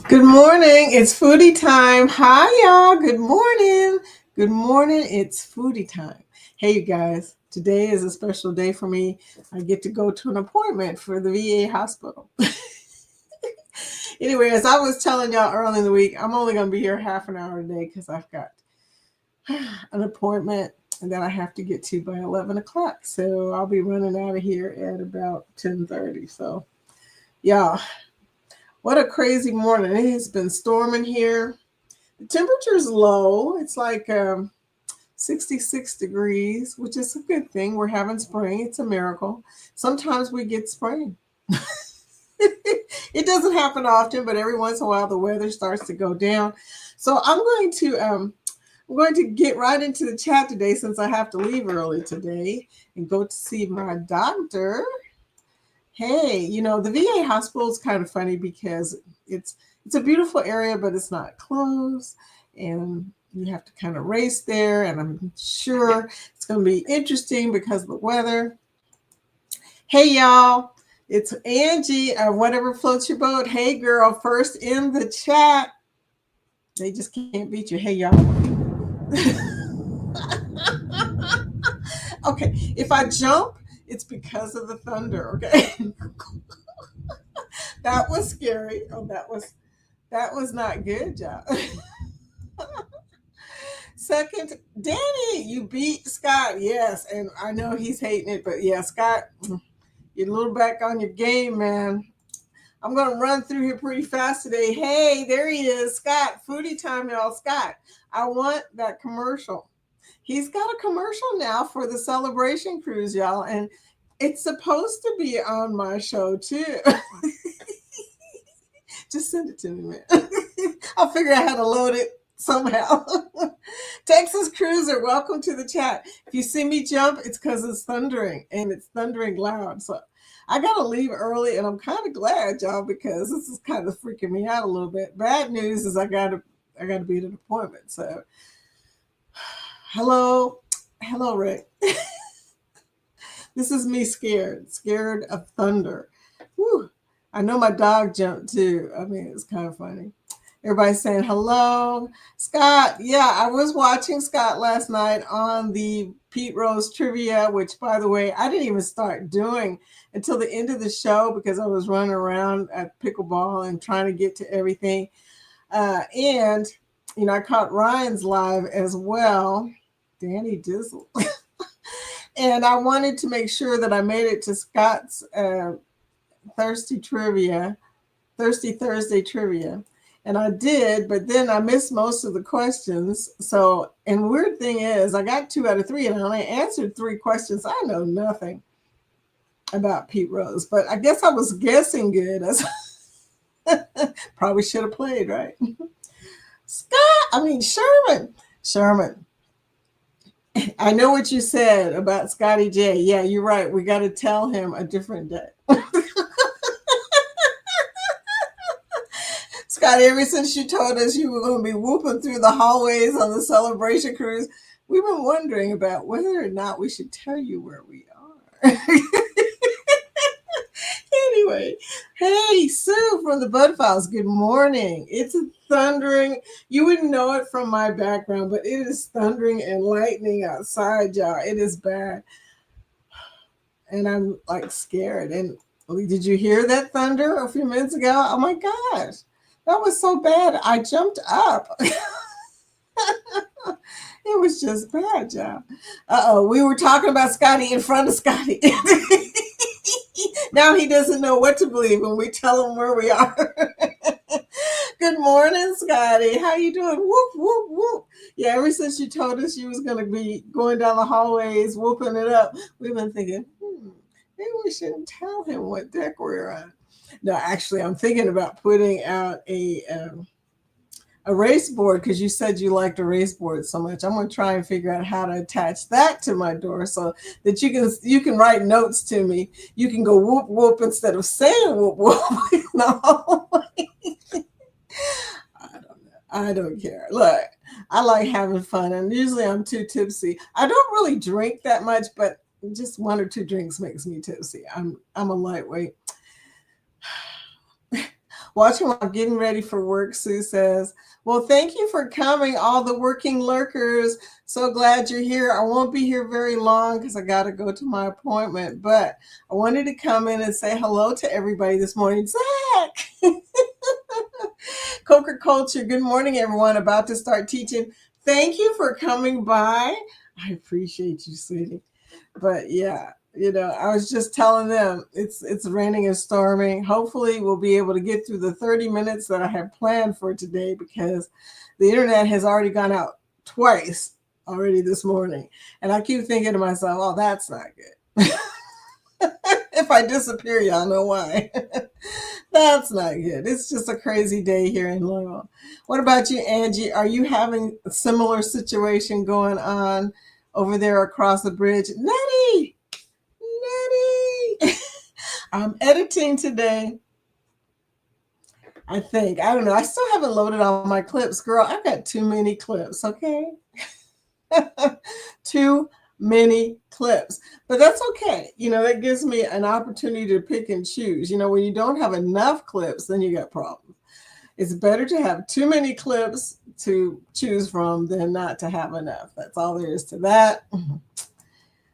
Good morning. It's foodie time. Hi, y'all. Good morning. Good morning. It's foodie time. Hey, you guys. Today is a special day for me. I get to go to an appointment for the VA hospital. Anyway, as I was telling y'all early in the week, I'm only going to be here half an hour today because I've got an appointment and then I have to get to by 11 o'clock. So I'll be running out of here at about 10:30. So, y'all, what a crazy morning. It has been storming here. The temperature's low. It's like 66 degrees, which is a good thing. We're having spring. It's a miracle. Sometimes we get spring. It doesn't happen often, but every once in a while the weather starts to go down. So I'm going to get right into the chat today since I have to leave early today and go to see my doctor. Hey, the VA hospital is kind of funny because it's a beautiful area, but it's not closed, and you have to kind of race there. And I'm sure it's going to be interesting because of the weather. Hey, y'all, it's Angie of Whatever Floats Your Boat. Hey, girl, first in the chat. They just can't beat you. Hey, y'all. Okay, if I jump, it's because of the thunder. Okay. That was scary. Oh, that was not good, y'all. Second, Danny, you beat Scott. Yes, and I know he's hating it, but yeah, Scott, you're a little back on your game, man. I'm going to run through here pretty fast today. Hey, there he is, Scott. Foodie time, y'all. Scott, I want that commercial. He's got a commercial now for the celebration cruise, y'all, and it's supposed to be on my show too. Just send it to me, man. I'll figure out how to load it somehow. Texas Cruiser, welcome to the chat. If you see me jump, it's because it's thundering, and it's thundering loud. So I got to leave early, and I'm kind of glad, y'all, because this is kind of freaking me out a little bit. Bad news is I got to be at an appointment. So hello, Rick. This is me scared of thunder. Whew. I know my dog jumped too. I mean, it's kind of funny. Everybody's saying hello. Scott, yeah, I was watching Scott last night on the Pete Rose trivia, which, by the way, I didn't even start doing until the end of the show because I was running around at pickleball and trying to get to everything. And I caught Ryan's live as well. Danny Dizzle. And I wanted to make sure that I made it to Scott's Thirsty Thursday trivia. And I did, but then I missed most of the questions. So, and weird thing is, I got 2 out of 3, and I only answered 3 questions. I know nothing about Pete Rose, but I guess I was guessing good. Probably should have played, right? Sherman. I know what you said about Scotty J. Yeah, you're right. We got to tell him a different day. Scotty, ever since you told us you were going to be whooping through the hallways on the celebration cruise, we've been wondering about whether or not we should tell you where we are. Anyway, hey, Sue from the Bud Files, good morning. It's thundering. You wouldn't know it from my background, but it is thundering and lightning outside, y'all. It is bad. And I'm like scared. And did you hear that thunder a few minutes ago? Oh my gosh. That was so bad. I jumped up. It was just bad, y'all. We were talking about Scotty in front of Scotty. Now he doesn't know what to believe when we tell him where we are. Good morning, Scotty. How you doing? Whoop, whoop, whoop. Yeah, ever since you told us you was going to be going down the hallways, whooping it up, we've been thinking, maybe we shouldn't tell him what deck we're on. No, actually, I'm thinking about putting out a race board because you said you liked a race board so much. I'm going to try and figure out how to attach that to my door so that you can write notes to me. You can go whoop whoop instead of saying whoop whoop. No, I don't care. Look, I like having fun, and usually I'm too tipsy. I don't really drink that much, but just 1 or 2 drinks makes me tipsy. I'm a lightweight. Watching while getting ready for work, Sue says. Well, thank you for coming, all the working lurkers. So glad you're here. I won't be here very long because I got to go to my appointment, but I wanted to come in and say hello to everybody this morning. Zach! Coca Culture, good morning, everyone. About to start teaching. Thank you for coming by. I appreciate you, sweetie. But yeah, I was just telling them it's raining and storming. Hopefully we'll be able to get through the 30 minutes that I have planned for today, because the internet has already gone out twice already this morning. And I keep thinking to myself, oh, that's not good. If I disappear, y'all know why. That's not good. It's just a crazy day here in Louisville. What about you, Angie? Are you having a similar situation going on over there across the bridge? Nettie! I'm editing today. I think. I don't know. I still haven't loaded all my clips. Girl, I've got too many clips, okay? Too many clips. But that's okay. That gives me an opportunity to pick and choose. When you don't have enough clips, then you got problems. It's better to have too many clips to choose from than not to have enough. That's all there is to that.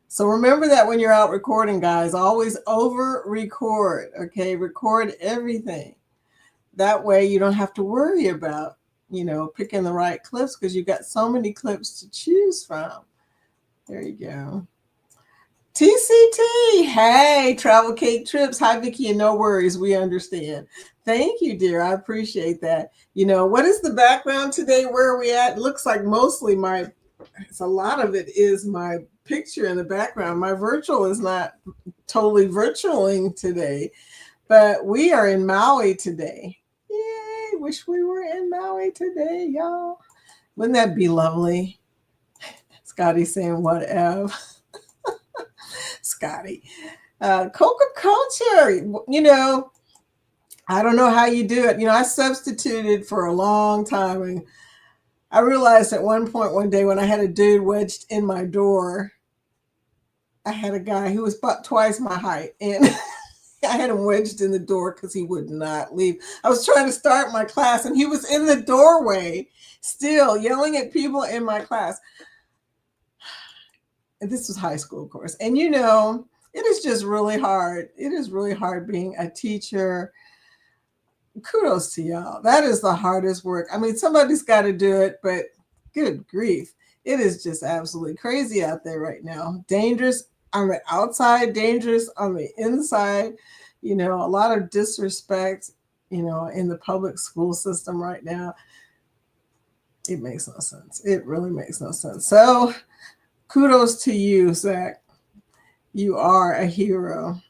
So remember that when you're out recording, guys, always over record, okay? Record everything. That way you don't have to worry about, picking the right clips, because you've got so many clips to choose from. There you go. TCT, hey, Travel Cake Trips. Hi, Vicki, and no worries. We understand. Thank you, dear. I appreciate that. What is the background today? Where are we at? It looks like mostly a lot of it is my picture in the background. My virtual is not totally virtualing today, but we are in Maui today. Yay, wish we were in Maui today, y'all. Wouldn't that be lovely? Scotty saying whatever. Scotty. Coca Culture, I don't know how you do it. I substituted for a long time, and I realized at one point one day when I had a dude wedged in my door, I had a guy who was about twice my height, and I had him wedged in the door because he would not leave. I was trying to start my class, and he was in the doorway still yelling at people in my class. And this was high school, of course. And it is just really hard. It is really hard being a teacher. Kudos to y'all. That is the hardest work. I mean, somebody's got to do it, but good grief. It is just absolutely crazy out there right now. Dangerous on the outside, dangerous on the inside. A lot of disrespect, in the public school system right now. It makes no sense. It really makes no sense. So kudos to you, Zach. You are a hero.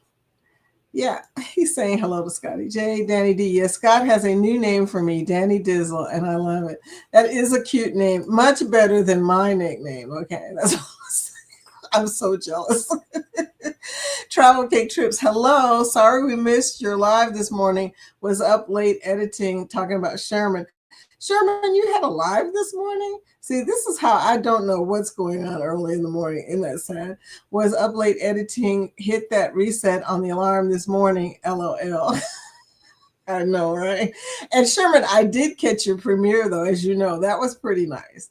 Yeah, he's saying hello to Scotty J. Danny D. Yes, Scott has a new name for me, Danny Dizzle, and I love it. That is a cute name, much better than my nickname. Okay, that's what I'm saying. I'm so jealous. Travel Cake Trips, hello. Sorry we missed your live this morning. Was up late editing, talking about Sherman. Sherman, you had a live this morning? See, this is how I don't know what's going on early in the morning. Isn't that sad? Was up late editing, hit that reset on the alarm this morning, LOL. I know, right? And Sherman, I did catch your premiere, though, as you know. That was pretty nice.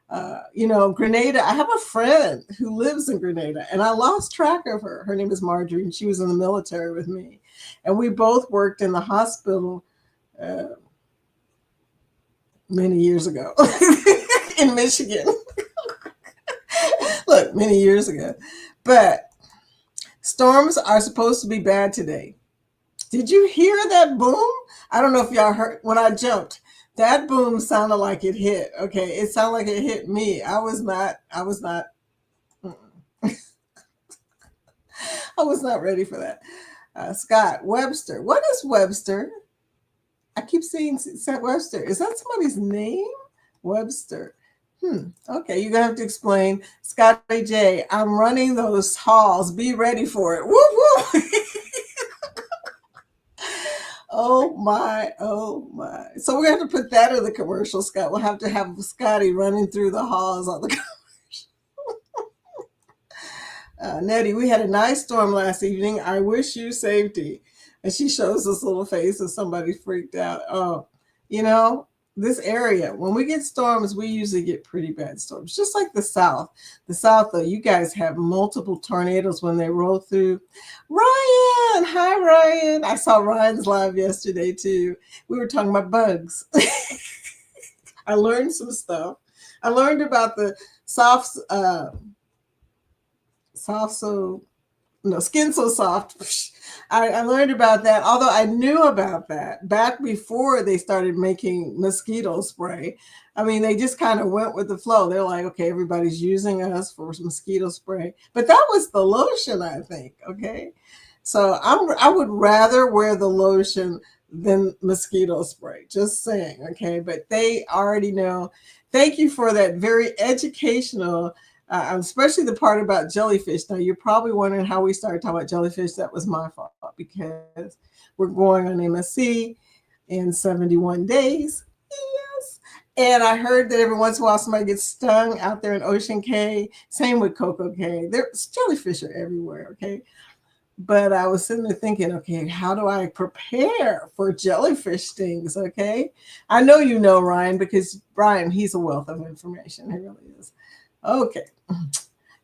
Grenada, I have a friend who lives in Grenada, and I lost track of her. Her name is Marjorie, and she was in the military with me. And we both worked in the hospital many years ago in Michigan. Look, many years ago. But storms are supposed to be bad today. Did you hear that boom? I don't know if y'all heard when I jumped. That boom sounded like it hit. Okay, it sounded like it hit me. I was not I was not ready for that. Scott, Webster. What is Webster? I keep seeing Webster. Is that somebody's name? Webster. Okay, you're going to have to explain. Scotty J, I'm running those halls. Be ready for it. Woo woo. Oh my. So we're going to have to put that in the commercial, Scott. We'll have to have Scotty running through the halls on the commercial. Nettie, we had a nice storm last evening. I wish you safety. And she shows this little face of somebody freaked out. Oh, you know, this area, when we get storms, we usually get pretty bad storms, just like the South. The South, though, you guys have multiple tornadoes when they roll through. Ryan, hi, Ryan. I saw Ryan's live yesterday, too. We were talking about bugs. I learned some stuff. I learned about the soft, soft, so no skin so soft. I learned about that, although I knew about that back before they started making mosquito spray. I mean, they just kind of went with the flow. They're like, okay, everybody's using us for mosquito spray, but that was the lotion, I think. Okay, so I would rather wear the lotion than mosquito spray. Just saying. Okay, but they already know. Thank you for that very educational, especially the part about jellyfish. Now, you're probably wondering how we started talking about jellyfish. That was my fault because we're going on MSC in 71 days. Yes. And I heard that every once in a while somebody gets stung out there in Ocean Cay. Same with Cocoa Cay. There's jellyfish are everywhere. Okay. But I was sitting there thinking, okay, how do I prepare for jellyfish stings? Okay. I know you know Ryan because Ryan, he's a wealth of information. He really is. Okay.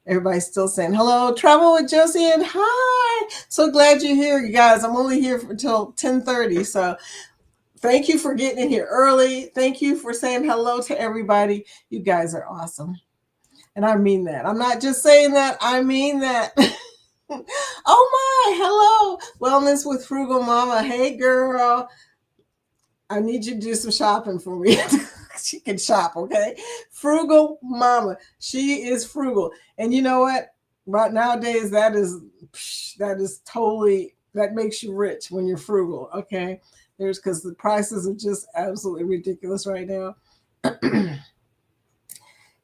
Everybody's still saying hello. Travel with Josie and hi. So glad you're here, you guys. I'm only here until 10:30. So thank you for getting in here early. Thank you for saying hello to everybody. You guys are awesome. And I mean that. I'm not just saying that. I mean that. Oh my, hello. Wellness with Frugal Mama. Hey girl. I need you to do some shopping for me. She can shop, okay? Frugal Mama. She is frugal. And you know what? Right nowadays, that is totally, that makes you rich when you're frugal, okay? There's because the prices are just absolutely ridiculous right now.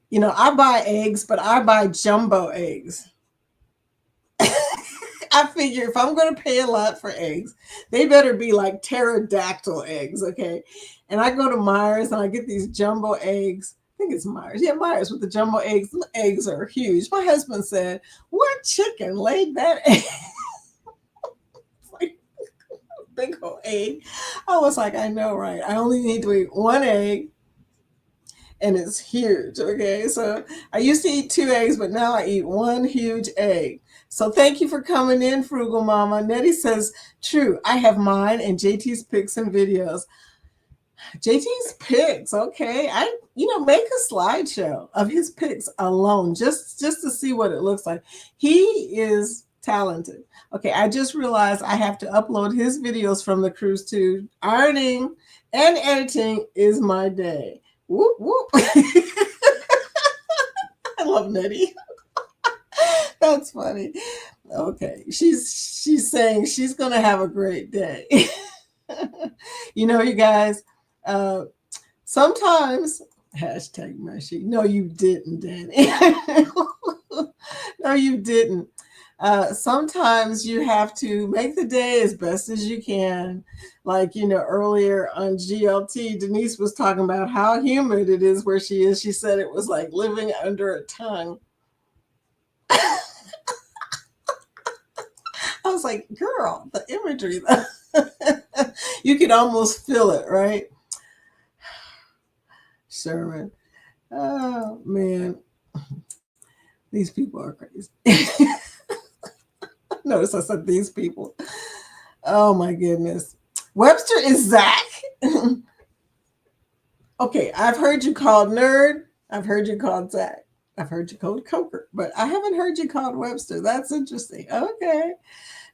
You know, I buy eggs, but I buy jumbo eggs. I figure if I'm going to pay a lot for eggs, they better be like pterodactyl eggs, okay? And I go to Myers and I get these jumbo eggs. I think it's Myers. Yeah, Myers with the jumbo eggs. The eggs are huge. My husband said, "What chicken laid that egg?" It's like a big old egg. I was like, I know, right? I only need to eat one egg and it's huge. Okay. So I used to eat two eggs, but now I eat one huge egg. So thank you for coming in, Frugal Mama. Nettie says, true, I have mine and JT's pics and videos. JT's pics, okay. Make a slideshow of his pics alone, just to see what it looks like. He is talented. Okay, I just realized I have to upload his videos from the cruise too. Ironing and editing is my day. Whoop whoop. I love Nettie. That's funny. Okay, she's saying she's gonna have a great day. You guys. Sometimes hashtag mushy. No, you didn't, Danny. No, you didn't. Sometimes you have to make the day as best as you can. Like, earlier on GLT, Denise was talking about how humid it is where she is. She said it was like living under a tongue. I was like, girl, the imagery, you could almost feel it, right? Sherman. Oh, man. These people are crazy. Notice I said these people. Oh, my goodness. Webster is Zach. Okay, I've heard you called nerd. I've heard you called Zach. I've heard you called Coker, but I haven't heard you called Webster. That's interesting. Okay.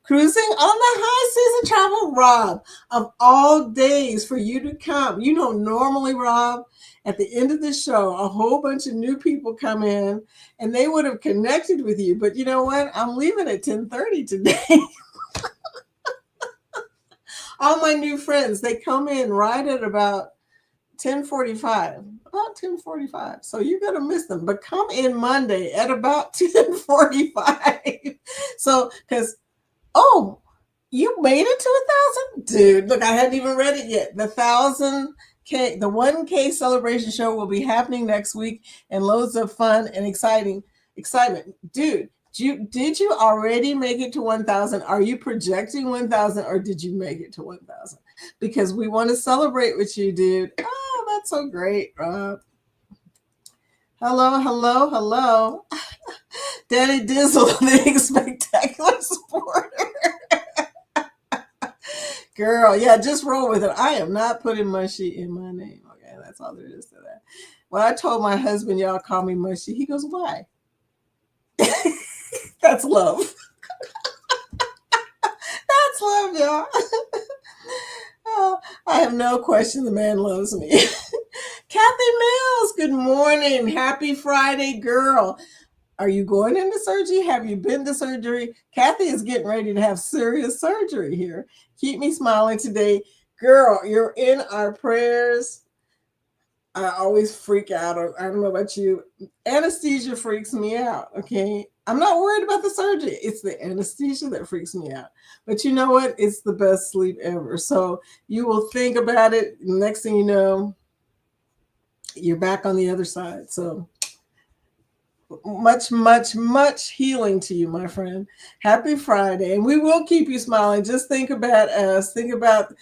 Cruising on the high season travel, Rob, of all days for you to come. Normally, Rob, at the end of the show, a whole bunch of new people come in and they would have connected with you. But you know what? I'm leaving at 10:30 today. All my new friends, they come in right at about 10:45. About 10:45. So you're going to miss them. But come in Monday at about 10:45. So, because oh, you made it to 1,000? Dude, look, I hadn't even read it yet. The 1,000K, the 1K celebration show will be happening next week and loads of fun and excitement. Dude, Did you already make it to 1,000? Are you projecting 1,000 or did you make it to 1,000? Because we want to celebrate with you, dude. Oh, that's so great, Rob. Hello, hello, hello. Daddy Dizzle, the spectacular supporter. Girl, yeah, just roll with it. I am not putting mushy in my name. Okay, that's all there is to that. Well, I told my husband, y'all call me mushy. He goes, why? That's love. That's love, y'all. Oh, I have no question the man loves me. Kathy Mills, good morning. Happy Friday, girl. Are you going into surgery? Have you been to surgery? Kathy is getting ready to have serious surgery here. Keep me smiling today. Girl, you're in our prayers. I always freak out. I don't know about you. Anesthesia freaks me out. Okay. I'm not worried about the surgery. It's the anesthesia that freaks me out. But you know what? It's the best sleep ever. So you will think about it. Next thing you know, you're back on the other side. So much, much, much healing to you, my friend. Happy Friday. And we will keep you smiling. Just think about us. Think about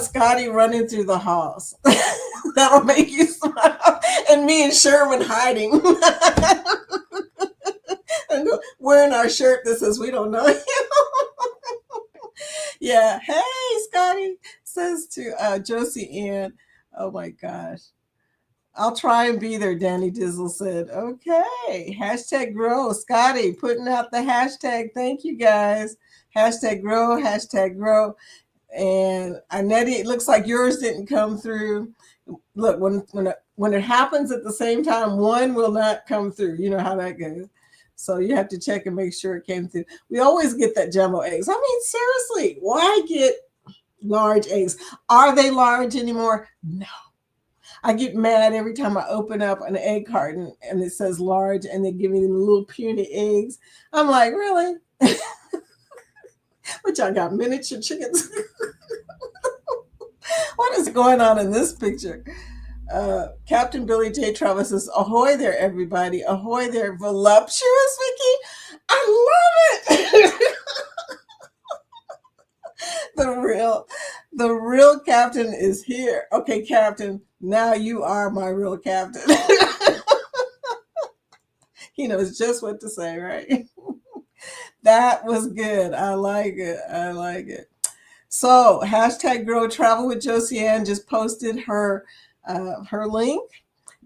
Scotty running through the halls. That'll make you smile. And me and Sherman hiding. And wearing our shirt that says we don't know you. Yeah. Hey, Scotty says to Josie Ann. Oh my gosh. I'll try and be there, Danny Dizzle said. Okay. Hashtag grow. Scotty putting out the hashtag. Thank you guys. Hashtag grow, hashtag grow. And Annette, it looks like yours didn't come through. Look, when it happens at the same time, one will not come through. You know how that goes. So you have to check and make sure it came through. We always get that jumbo eggs. I mean, seriously, why get large eggs? Are they large anymore? No. I get mad every time I open up an egg carton and it says large and they give me the little puny eggs. I'm like, really? But y'all got miniature chickens? What is going on in this picture? Captain Billy J. Travis says, ahoy there, everybody. Ahoy there, voluptuous Vicky. I love it. the real captain is here. Okay, Captain, now you are my real captain. He knows just what to say, right? That was good. I like it. I like it. So hashtag Grow Travel with Josie Ann just posted her link.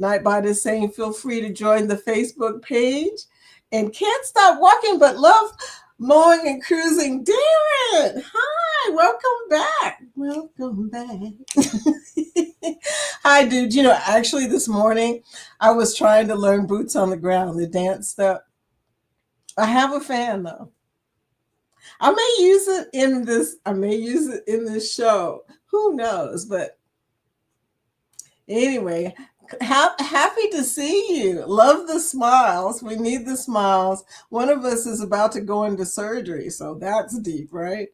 Nightbot is saying feel free to join the Facebook page. And can't stop walking but love mowing and cruising. Darren, hi, welcome back. Welcome back. Hi, dude. You know, actually this morning I was trying to learn boots on the ground, the dance stuff. I have a fan though. I may use it in this. I may use it in this show. Who knows? But anyway, happy to see you. Love the smiles. We need the smiles. One of us is about to go into surgery, so that's deep, right?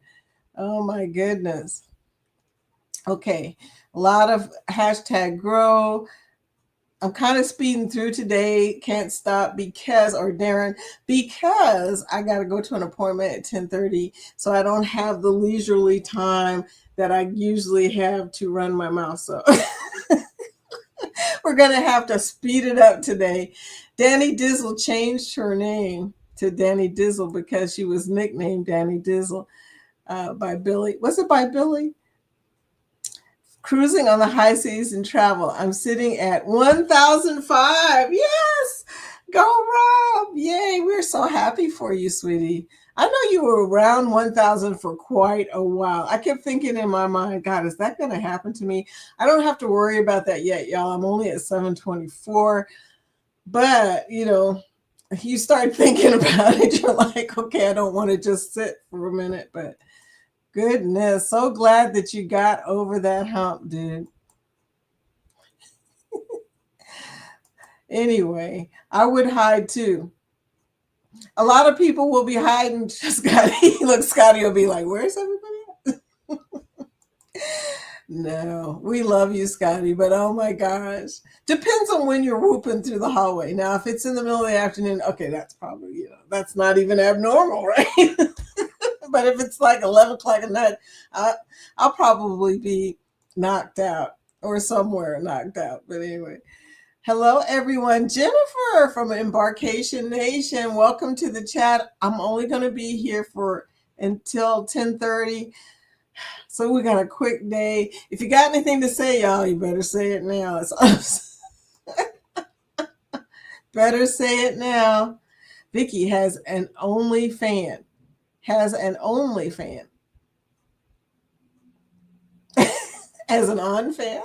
Oh my goodness. Okay, a lot of hashtag grow. I'm kind of speeding through today. Can't stop because I got to go to an appointment at 10:30, so I don't have the leisurely time that I usually have to run my mouth. So we're going to have to speed it up today. Danny Dizzle changed her name to Danny Dizzle because she was nicknamed Danny Dizzle by Billy. Was it by Billy? Cruising on the high seas and travel. I'm sitting at 1,005. Yes. Go, Rob. Yay. We're so happy for you, sweetie. I know you were around 1,000 for quite a while. I kept thinking in my mind, God, is that going to happen to me? I don't have to worry about that yet, y'all. I'm only at 724. But, you know, if you start thinking about it, you're like, okay, I don't want to just sit for a minute, but goodness, so glad that you got over that hump, dude. Anyway, I would hide too. A lot of people will be hiding. Scotty, look, Scotty will be like, where's everybody at? No, we love you, Scotty, but oh my gosh. Depends on when you're whooping through the hallway. Now, if it's in the middle of the afternoon, okay, that's probably, that's not even abnormal, right? But if it's like 11 o'clock at night, I, I'll probably be knocked out or somewhere knocked out. But anyway, hello, everyone. Jennifer from Embarkation Nation. Welcome to the chat. I'm only going to be here for until 10:30. So we got a quick day. If you got anything to say, y'all, you better say it now. Better say it now. Vicky has an only fan. Has an only fan. As an on fan.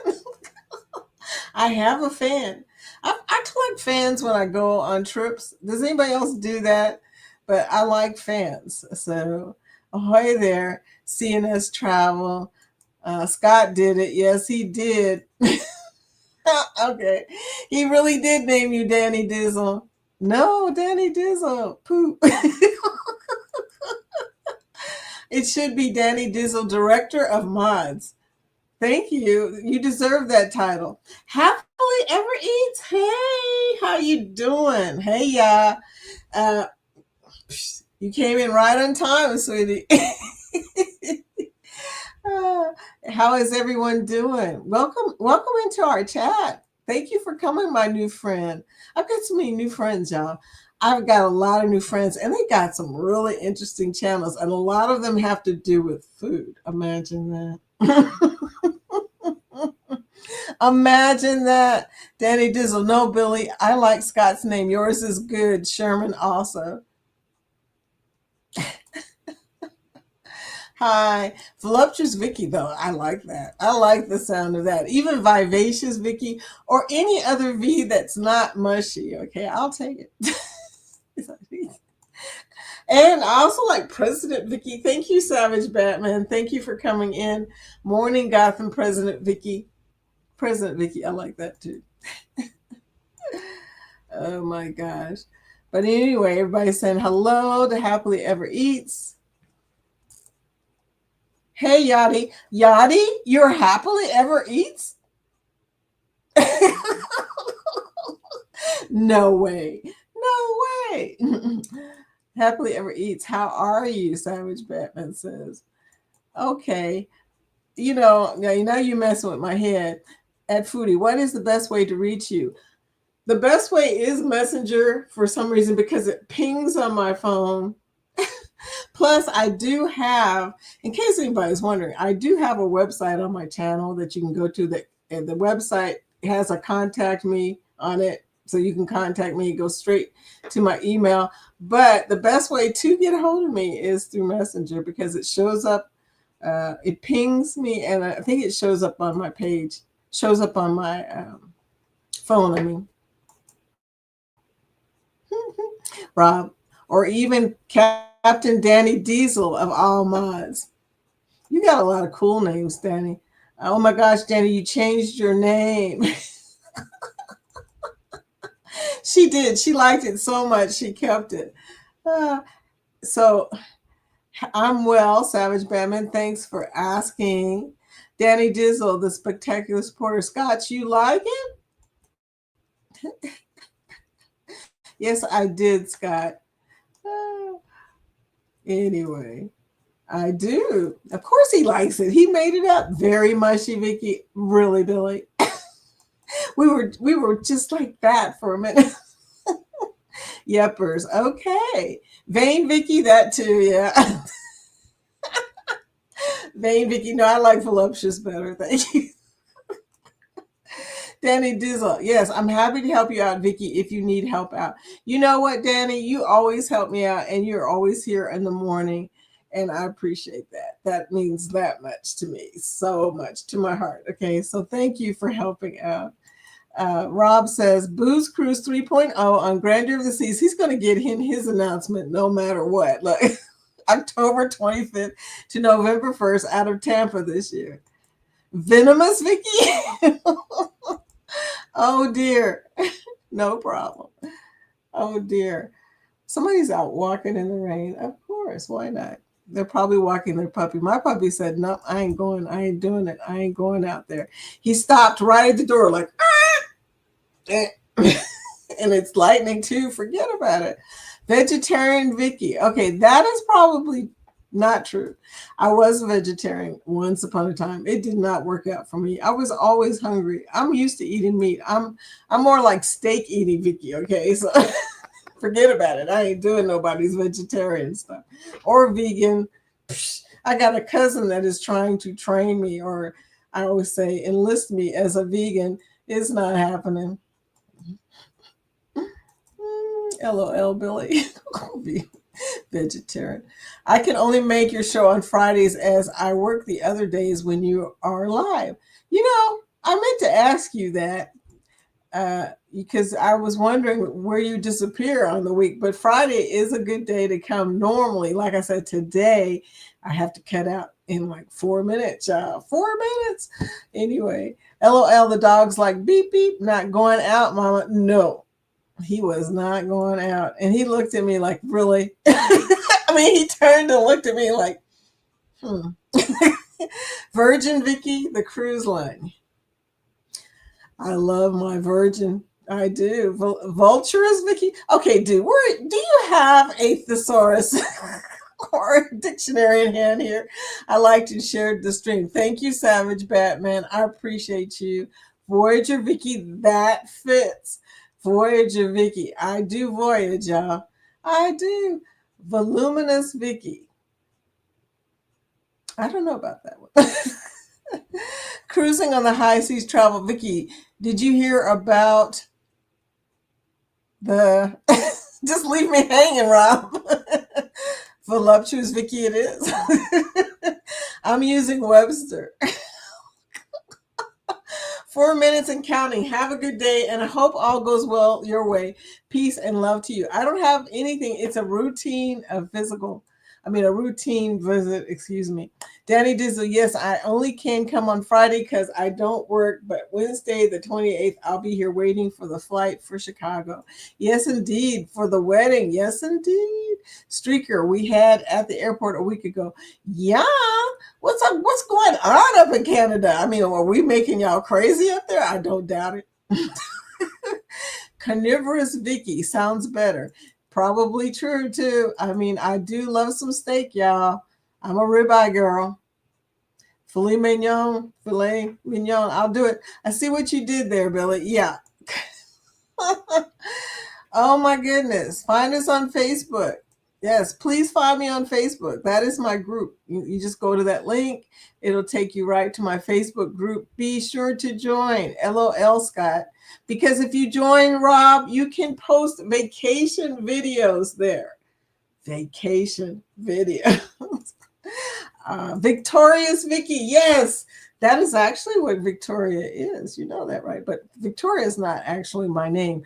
I have a fan. I collect fans when I go on trips. Does anybody else do that? But I like fans. So ahoy there, seeing us travel. Scott did it. Yes, he did. Okay. He really did name you Danny Dizzle. No, Danny Dizzle. Poop. It should be Danny Dizzle, Director of Mods. Thank you. You deserve that title. Happily Ever Eats. Hey, how you doing? Hey, y'all. Uh, you came in right on time, sweetie. How is everyone doing? Welcome into our chat. Thank you for coming, my new friend. I've got so many new friends, y'all. I've got a lot of new friends, and they got some really interesting channels, and a lot of them have to do with food. Imagine that. Imagine that. Danny Dizzle. No, Billy, I like Scott's name. Yours is good. Sherman also. Hi. Voluptuous Vicky, though. I like that. I like the sound of that. Even Vivacious Vicky or any other V that's not mushy. Okay, I'll take it. And I also like President Vicky. Thank you, Savage Batman. Thank you for coming in. Morning, Gotham President Vicky. President Vicky, I like that too. Oh my gosh. But anyway, everybody's saying hello to Happily Ever Eats. Hey, Yachty. Yachty, you're Happily Ever Eats? No way. No way. Happily Ever Eats. How are you? Savage Batman says. Okay. You know you're messing with my head. At Foodie, what is the best way to reach you? The best way is Messenger for some reason because it pings on my phone. Plus, I do have, in case anybody's wondering, I do have a website on my channel that you can go to. And the website has a contact me on it. So you can contact me, go straight to my email. But the best way to get a hold of me is through Messenger because it shows up, it pings me, and I think it shows up on my page, shows up on my phone, I mean. Rob, or even Captain Danny Diesel of all mods. You got a lot of cool names, Danny. Oh my gosh, Danny, you changed your name. She did. She liked it so much, she kept it. So I'm well, Savage Batman. Thanks for asking. Danny Dizzle, the spectacular supporter. Scott, you like it? Yes, I did, Scott. Anyway, I do. Of course he likes it. He made it up. Very mushy, Vicky. Really, Billy. we were just like that for a minute. Yepers. Okay. Vain Vicky, that too, yeah. Vain Vicky. No, I like voluptuous better. Thank you. Danny Dizzle. Yes, I'm happy to help you out, Vicky, if you need help out. You know what, Danny? You always help me out, and you're always here in the morning, and I appreciate that. That means that much to me, so much to my heart. Okay, so thank you for helping out. Rob says, Booze Cruise 3.0 on Grandeur of the Seas. He's going to get in his announcement no matter what. Like October 25th to November 1st out of Tampa this year. Venomous, Vicky? Oh, dear. No problem. Oh, dear. Somebody's out walking in the rain. Of course. Why not? They're probably walking their puppy. My puppy said, "No, I ain't going. I ain't doing it. I ain't going out there." He stopped right at the door, like, ah! And it's lightning too. Forget about it. Vegetarian Vicky. Okay, that is probably not true. I was a vegetarian once upon a time. It did not work out for me. I was always hungry. I'm used to eating meat. I'm more like steak eating Vicky. Okay, so forget about it. I ain't doing nobody's vegetarian stuff or vegan. I got a cousin that is trying to train me, or I always say enlist me as a vegan. It's not happening. LOL, Billy. Be vegetarian. I can only make your show on Fridays as I work the other days when you are live. You know, I meant to ask you that because I was wondering where you disappear on the week. But Friday is a good day to come. Normally, like I said, today I have to cut out in like 4 minutes, child. 4 minutes. Anyway, LOL, the dog's like beep beep, not going out, mama. No, he was not going out. And he looked at me like, really? I mean, he turned and looked at me like, hmm. Virgin Vicky, the cruise line. I love my Virgin. I do. Vulturous Vicky? Okay, dude, do you have a thesaurus or a dictionary in hand here? I like to share the stream. Thank you, Savage Batman. I appreciate you. Voyager Vicky, that fits. Voyager Vicky. I do voyage, y'all. I do. Voluminous Vicky. I don't know about that one. Cruising on the high seas travel. Vicky, did you hear about the just leave me hanging, Rob? Voluptuous Vicky it is. I'm using Webster. 4 minutes and counting. Have a good day, and I hope all goes well your way. Peace and love to you. I don't have anything. It's a routine of a routine visit, excuse me. Danny Dizzle, yes, I only can come on Friday because I don't work, but Wednesday, the 28th, I'll be here waiting for the flight for Chicago. Yes, indeed, for the wedding. Yes, indeed. Streaker, we had at the airport a week ago. Yeah, what's up? What's going on up in Canada? I mean, are we making y'all crazy up there? I don't doubt it. Carnivorous Vicky sounds better. Probably true too. I mean, I do love some steak, y'all. I'm a ribeye girl. Filet mignon, filet mignon. I'll do it. I see what you did there, Billy. Yeah. Oh my goodness. Find us on Facebook. Yes, please find me on Facebook. That is my group. You just go to that link. It'll take you right to my Facebook group. Be sure to join. LOL, Scott. Because if you join, Rob, you can post vacation videos there. Vacation videos. Victorious Vicky. Yes, that is actually what Victoria is. You know that, right? But Victoria is not actually my name.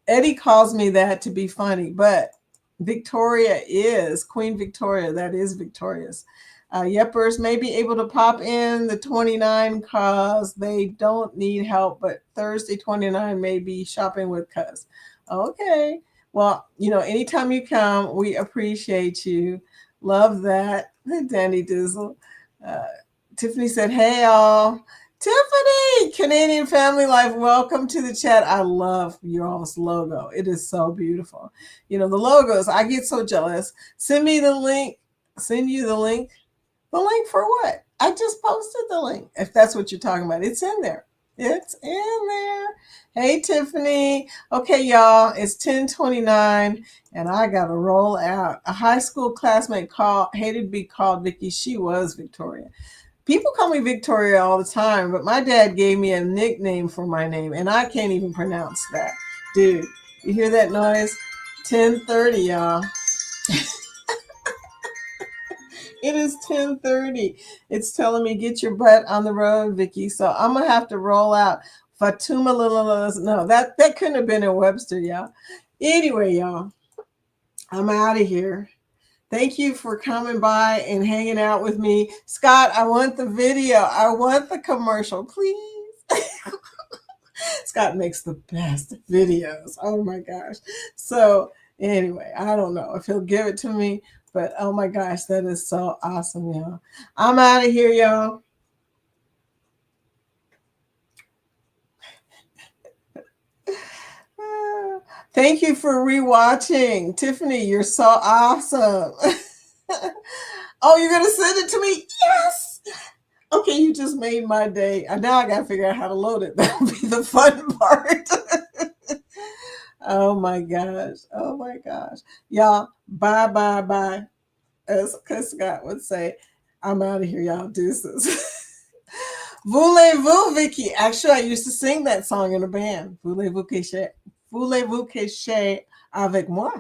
Eddie calls me that to be funny, but Victoria is Queen Victoria. That is victorious. Yepers may be able to pop in the 29 cause they don't need help, but Thursday 29 may be shopping with cuz. Okay. Well, anytime you come, we appreciate you. Love that. Danny Dizzle. Tiffany said, hey, all. Tiffany, Canadian Family Life, welcome to the chat. I love your all's logo. It is so beautiful. The logos, I get so jealous. Send me the link. Send you the link. The link for what? I just posted the link. If that's what you're talking about, it's in there. It's in there. Hey, Tiffany. Okay, y'all, it's 10:29, and I got to roll out. A high school classmate hated to be called Vicky. She was Victoria. People call me Victoria all the time, but my dad gave me a nickname for my name, and I can't even pronounce that. Dude, you hear that noise? 10:30, y'all. It is 10:30. It's telling me get your butt on the road, Vicky. So I'm gonna have to roll out. Fatuma, no, that couldn't have been in Webster, y'all. Anyway, y'all, I'm out of here. Thank you for coming by and hanging out with me. Scott, I want the video. I want the commercial, please. Scott makes the best videos. Oh my gosh. So anyway, I don't know if he'll give it to me, But oh my gosh, that is so awesome, y'all. I'm out of here, y'all. Thank you for rewatching. Tiffany, you're so awesome. Oh, you're going to send it to me? Yes. Okay, you just made my day. And now I got to figure out how to load it. That'll be the fun part. Oh my gosh. Oh my gosh. Y'all, bye, bye, bye. As Scott would say, I'm out of here, y'all. Deuces. Voulez-vous, Vicky? Actually, I used to sing that song in a band. Voulez-vous coucher avec moi?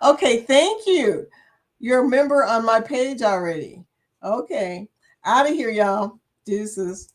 Okay, thank you. You're a member on my page already. Okay. Out of here, y'all. Deuces.